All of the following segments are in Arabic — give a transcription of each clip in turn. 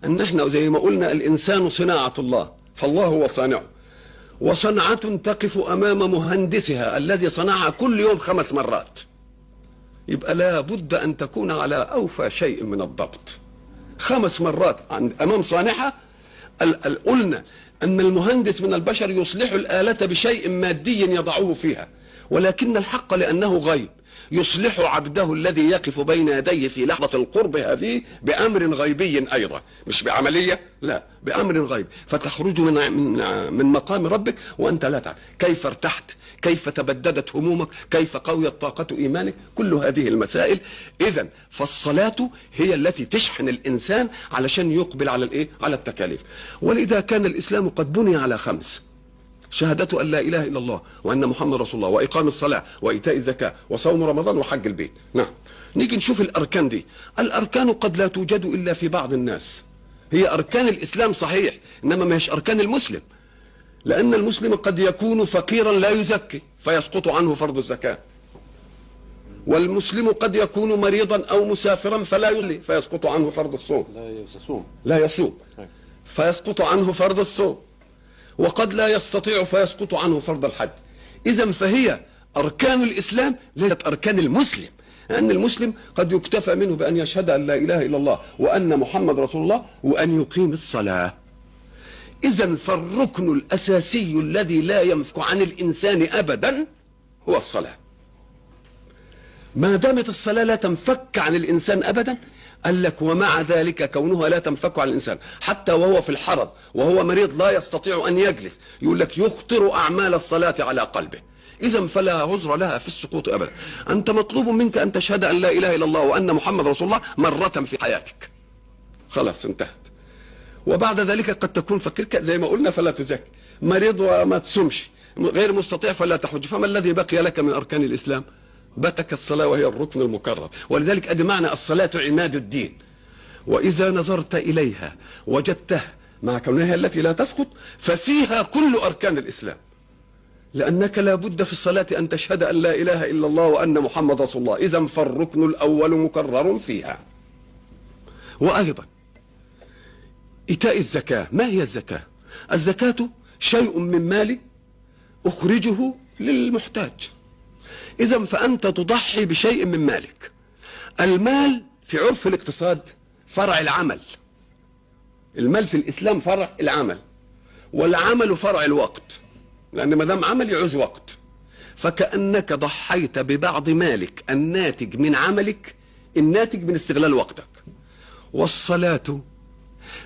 ان احنا زي ما قلنا الانسان صناعة الله، فالله هو صانعه، وصنعة تقف امام مهندسها الذي صنعها كل يوم 5 مرات. يبقى لا بد ان تكون على اوفى شيء من الضبط. 5 مرات امام صانعها. قلنا ان المهندس من البشر يصلح الآلة بشيء مادي يضعه فيها، ولكن الحق لانه غيب يصلح عبده الذي يقف بين يديه في لحظة القرب هذه بأمر غيبي أيضا، مش بعملية، لا، بأمر غيبي، فتخرج من مقام ربك وأنت لا تعلم كيف ارتحت، كيف تبددت همومك، كيف قويت طاقة إيمانك، كل هذه المسائل. إذن فالصلاة هي التي تشحن الإنسان علشان يقبل على الإيه؟ على التكاليف. ولذا كان الإسلام قد بني على 5: شهادة أن لا إله إلا الله وأن محمد رسول الله، وإقام الصلاة، وإيتاء الزكاة، وصوم رمضان، وحج البيت. نعم. نيجي نشوف الأركان دي. الأركان قد لا توجد إلا في بعض الناس. هي أركان الإسلام صحيح، إنما ما هيش أركان المسلم، لأن المسلم قد يكون فقيرا لا يزكي فيسقط عنه فرض الزكاة، والمسلم قد يكون مريضا أو مسافرا فلا يصلي فيسقط عنه فرض الصوم، لا يصوم فيسقط عنه فرض الصوم، وقد لا يستطيع فيسقط عنه فرض الحج. إذن فهي أركان الإسلام ليست أركان المسلم، لأن المسلم قد يكتفى منه بأن يشهد أن لا إله إلا الله وأن محمد رسول الله وأن يقيم الصلاة. إذن فالركن الأساسي الذي لا ينفك عن الإنسان أبدا هو الصلاة. ما دامت الصلاة لا تنفك عن الإنسان أبدا، قال لك ومع ذلك كونها لا تنفك عن الإنسان حتى وهو في الحرب وهو مريض لا يستطيع أن يجلس، يقول لك يخطر أعمال الصلاة على قلبه. إذن فلا عذر لها في السقوط أبدا. أنت مطلوب منك أن تشهد أن لا إله إلا الله وأن محمد رسول الله مرة في حياتك، خلاص انتهت. وبعد ذلك قد تكون فقير زي ما قلنا فلا تزكي، مريض وما تصومش، غير مستطيع فلا تحج. فما الذي بقي لك من أركان الإسلام؟ بتك الصلاة وهي الركن المكرر. ولذلك أدي معنى الصلاة عماد الدين. وإذا نظرت إليها وجدتها مع كونها التي لا تسقط ففيها كل أركان الإسلام، لأنك لا بد في الصلاة أن تشهد أن لا إله إلا الله وأن محمد رسول الله. إذن فالركن الأول مكرر فيها. وأيضا إيتاء الزكاة. ما هي الزكاة؟ الزكاة شيء من مالي أخرجه للمحتاج. إذن فأنت تضحي بشيء من مالك. المال في عرف الاقتصاد فرع العمل. المال في الإسلام فرع العمل، والعمل فرع الوقت، لأن ما دام عمل يعوز وقت. فكأنك ضحيت ببعض مالك الناتج من عملك الناتج من استغلال وقتك. والصلاة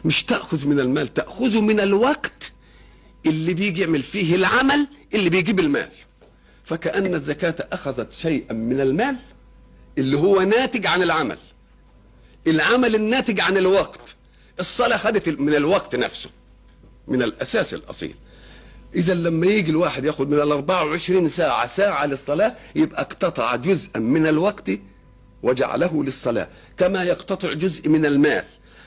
مش تأخذ من المال، تأخذ من الوقت اللي بيجي يعمل فيه العمل اللي بيجيب المال. فكأن الزكاة أخذت شيئا من المال اللي هو ناتج عن العمل، العمل الناتج عن الوقت. الصلاة خدت من الوقت نفسه، من الأساس الأصيل. إذا لما يجي الواحد ياخد من 24 ساعة ساعة للصلاة، يبقى اقتطع جزءا من الوقت وجعله للصلاة، كما يقتطع جزء من المال.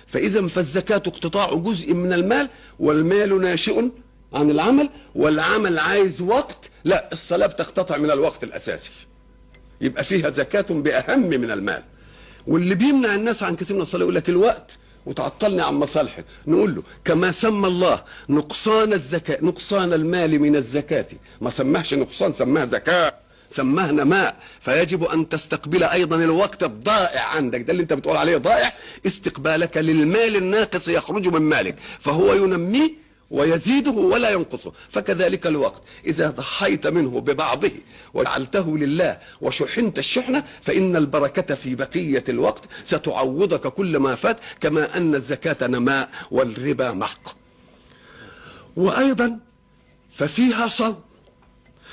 فإذا فالزكاة اقتطاع جزء من المال، والمال ناشئ عن العمل، والعمل عايز وقت. لا، الصلاة بتقتطع من الوقت الأساسي، يبقى فيها زكاة بأهم من المال. واللي بيمنع الناس عن كثير من الصلاة يقول لك الوقت وتعطلني عن مصالحه. نقول له كما سمى الله نقصان الزكاة، نقصان المال من الزكاة، ما سماهش نقصان، سماها زكاة، سماها نماء. فيجب أن تستقبل أيضا الوقت الضائع عندك، ده اللي انت بتقول عليه ضائع، استقبالك للمال الناقص يخرج من مالك، فهو ينميه ويزيده ولا ينقصه. فكذلك الوقت إذا ضحيت منه ببعضه وجعلته لله وشحنت الشحنة، فإن البركة في بقية الوقت ستعوضك كل ما فات، كما أن الزكاة نماء والربا محق. وأيضا ففيها صوم،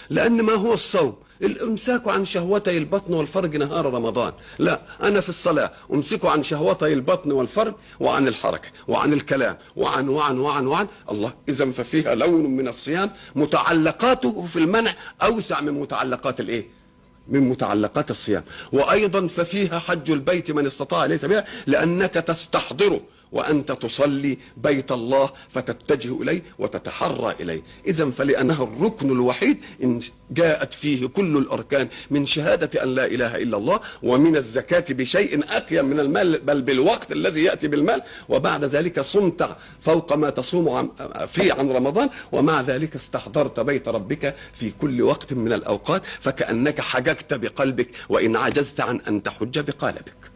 لأن ما هو الصوم؟ الامساك عن شهوتي البطن والفرج نهار رمضان. لا، انا في الصلاه امسك عن شهوتي البطن والفرج وعن الحركه وعن الكلام وعن وعن وعن وعن الله. اذا ففيها لون من الصيام متعلقاته في المنع اوسع من متعلقات الايه؟ من متعلقات الصيام. وايضا ففيها حج البيت من استطاع اليه سبيلا، لانك تستحضر وأنت تصلي بيت الله فتتجه إليه وتتحرى إليه. إذن فلأنه الركن الوحيد إن جاءت فيه كل الأركان من شهادة أن لا إله إلا الله ومن الزكاة بشيء أقيم من المال بل بالوقت الذي يأتي بالمال، وبعد ذلك صمت فوق ما تصوم فيه عن رمضان، ومع ذلك استحضرت بيت ربك في كل وقت من الأوقات، فكأنك حججت بقلبك وإن عجزت عن أن تحج بقالبك.